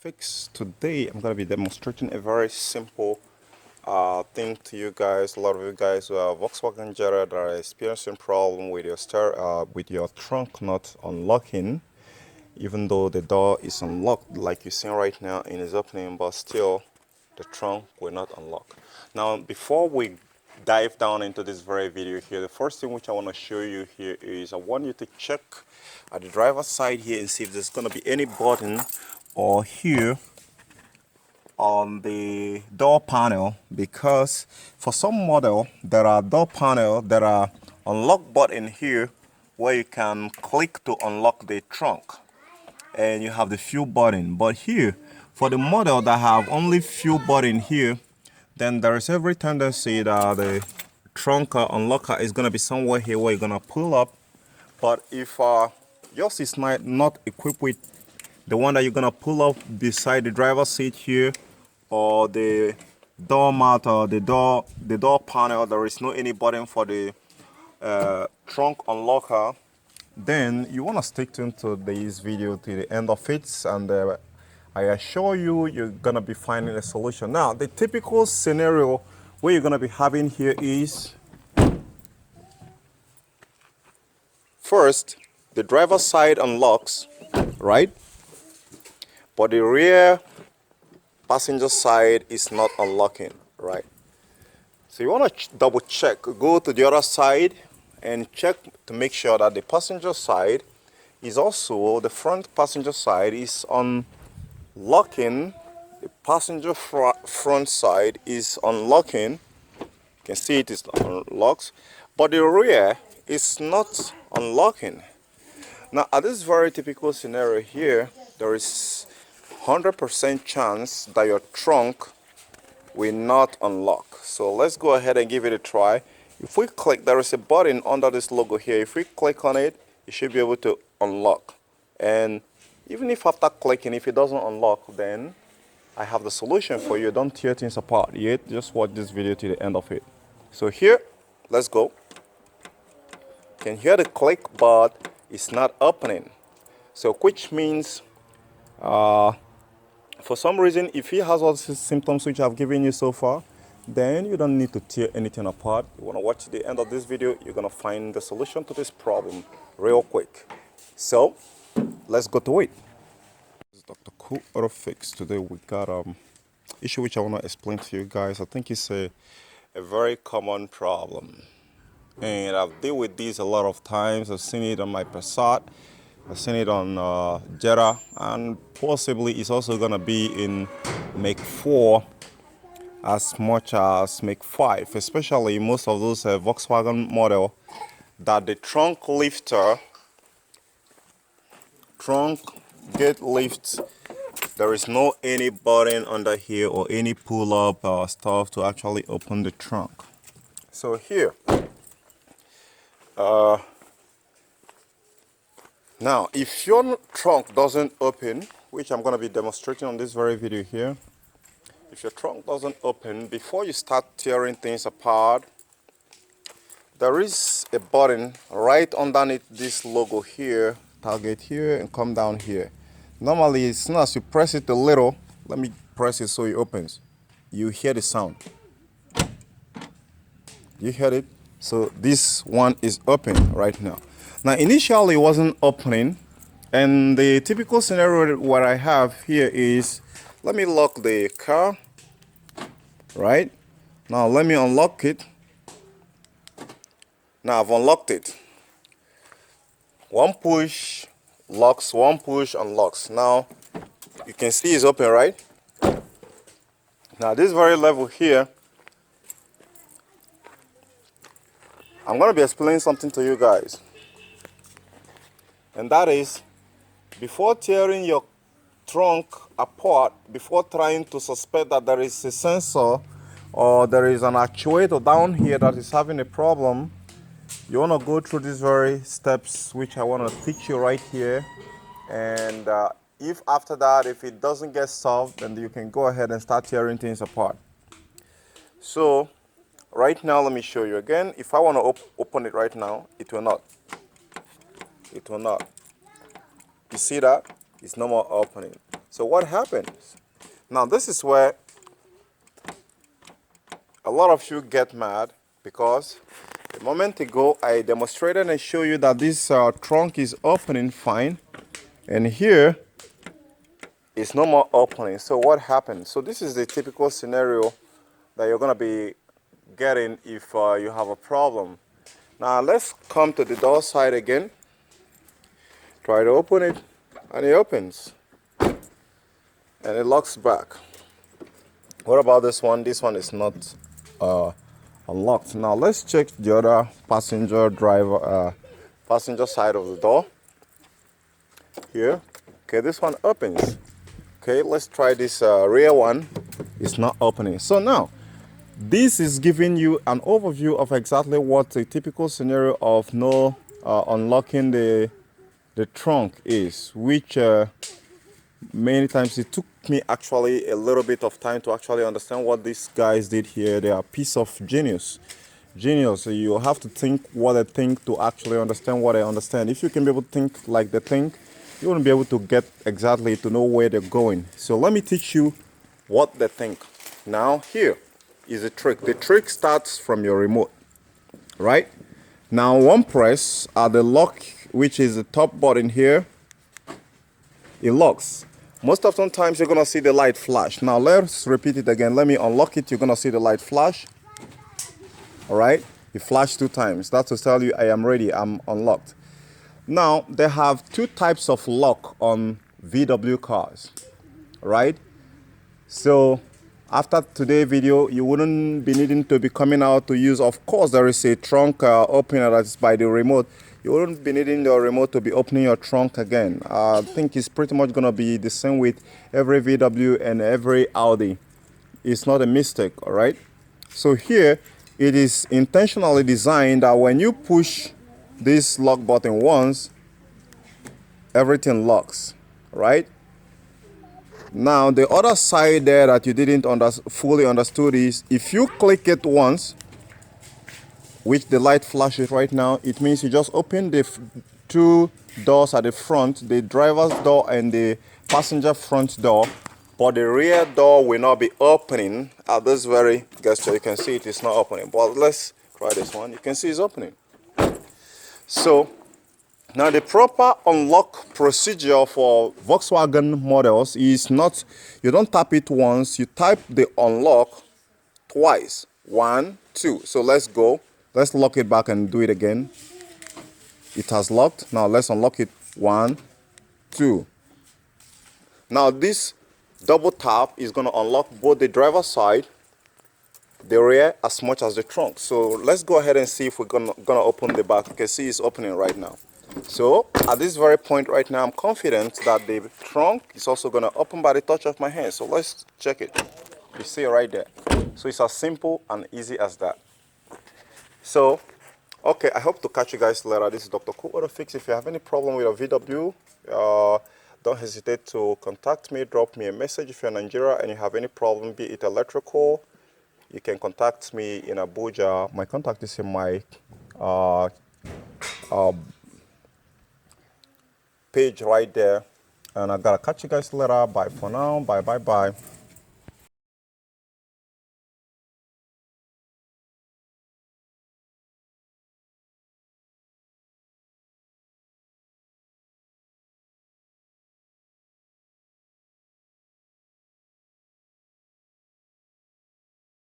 Fix. Today I'm going to be demonstrating a very simple thing to you guys. A lot of you guys who have Volkswagen Jetta that are experiencing problem with your with your trunk not unlocking, even though the door is unlocked like you're seeing right now in its opening, but still the trunk will not unlock. Now before we dive down into this very video here, the first thing which I want to show you here is I want you to check at the driver's side here and see if there's going to be any button or here on the door panel, because for some model there are door panel that are unlock button here where you can click to unlock the trunk and you have the fuel button. But here for the model that have only fuel button here, then there is every tendency that the trunk unlocker is going to be somewhere here where you're going to pull up. But if yours is not equipped with the one that you're going to pull up beside the driver's seat here, or the door mat or the door panel, there is no any button for the trunk unlocker, then you want to stick to this video to the end of it, and I assure you you're gonna be finding a solution. Now the typical scenario where you're gonna be having here is, first the driver's side unlocks, right, but the rear passenger side is not unlocking, right? So you want to double check, go to the other side and check to make sure that the passenger side is also, the front passenger side is unlocking. The passenger front side is unlocking. You can see it is unlocked, but the rear is not unlocking. Now at this very typical scenario here, there is 100% chance that your trunk will not unlock. So let's go ahead and give it a try. If we click, there is a button under this logo here. If we click on it, you should be able to unlock. And even if after clicking, if it doesn't unlock, then I have the solution for you. Don't tear things apart yet. Just watch this video to the end of it. So here, let's go. You can hear the click, but it's not opening. So which means for some reason, if he has all the symptoms which I've given you so far, then you don't need to tear anything apart. You want to watch the end of this video, you're going to find the solution to this problem real quick. So let's go to it. This is Dr. Cool Auto Fix. Today we got issue which I want to explain to you guys. I think it's a very common problem, and I've dealt with this a lot of times. I've seen it on my Passat, I've seen it on Jetta, and possibly it's also going to be in Make 4 as much as Make 5, especially most of those Volkswagen model that the trunk gate lift, there is no any button under here or any pull-up stuff to actually open the trunk. So here, now, if your trunk doesn't open, which I'm going to be demonstrating on this very video here, if your trunk doesn't open, before you start tearing things apart, there is a button right underneath this logo here, target here, and come down here. Normally, as soon as you press it a little, let me press it so it opens, you hear the sound. You heard it? So this one is open right now. Now initially it wasn't opening, and the typical scenario what I have here is, let me lock the car, right? Now let me unlock it. Now I've unlocked it. One push locks, one push unlocks. Now you can see it's open, right? Now this very level here, I'm going to be explaining something to you guys. And that is, before tearing your trunk apart, before trying to suspect that there is a sensor or there is an actuator down here that is having a problem, you want to go through these very steps which I want to teach you right here. And if after that, if it doesn't get solved, then you can go ahead and start tearing things apart. So right now, let me show you again. If I want to open it right now, it will not. It will not. You see that? It's no more opening. So what happens? Now this is where a lot of you get mad, because a moment ago I demonstrated and showed you that this trunk is opening fine, and here it's no more opening. So what happens? So this is the typical scenario that you're going to be getting if you have a problem. Now let's come to the door side again. Try to open it, and it opens and it locks back. What about this one? This one is not unlocked. Now let's check the other passenger side of the door here. Okay, this one opens. Okay, let's try this rear one. It's not opening. So now this is giving you an overview of exactly what a typical scenario of no unlocking the trunk is, which many times it took me actually a little bit of time to actually understand what these guys did here. They are a piece of genius. So you have to think what they think to actually understand what they understand. If you can be able to think like they think, you won't be able to get exactly to know where they're going. So let me teach you what they think. Now here is a trick. The trick starts from your remote, right? Now one press at the lock, which is the top button here, it locks. Most often times you're gonna see the light flash. Now let's repeat it again. Let me unlock it. You're gonna see the light flash. All right, it flashed 2 times. That's to tell you I am ready, I'm unlocked. Now they have 2 types of lock on VW cars, right? So after today's video, you wouldn't be needing to be coming out to use. Of course, there is a trunk opener that's by the remote. You wouldn't be needing your remote to be opening your trunk again. I think it's pretty much going to be the same with every VW and every Audi. It's not a mistake, all right? So here, it is intentionally designed that when you push this lock button once, everything locks, right? Now, the other side there that you didn't fully understood is if you click it once, which the light flashes right now, it means you just open the 2 doors at the front, the driver's door and the passenger front door, but the rear door will not be opening at this very gesture. You can see it is not opening, but let's try this one. You can see it's opening. So now the proper unlock procedure for Volkswagen models is not, you don't tap it once, you type the unlock twice. 1, 2. So let's go. Let's lock it back and do it again. It has locked. Now let's unlock it. 1, 2. Now this double tap is going to unlock both the driver's side, the rear, as much as the trunk. So let's go ahead and see if we're gonna open the back. You can see it's opening right now. So at this very point right now, I'm confident that the trunk is also going to open by the touch of my hand. So let's check it. You see it right there. So it's as simple and easy as that. So, okay, I hope to catch you guys later. This is Dr. Cool Auto Fix. If you have any problem with a VW, don't hesitate to contact me. Drop me a message if you're in Nigeria and you have any problem, be it electrical. You can contact me in Abuja. My contact is in my page right there. And I gotta catch you guys later. Bye for now. Bye.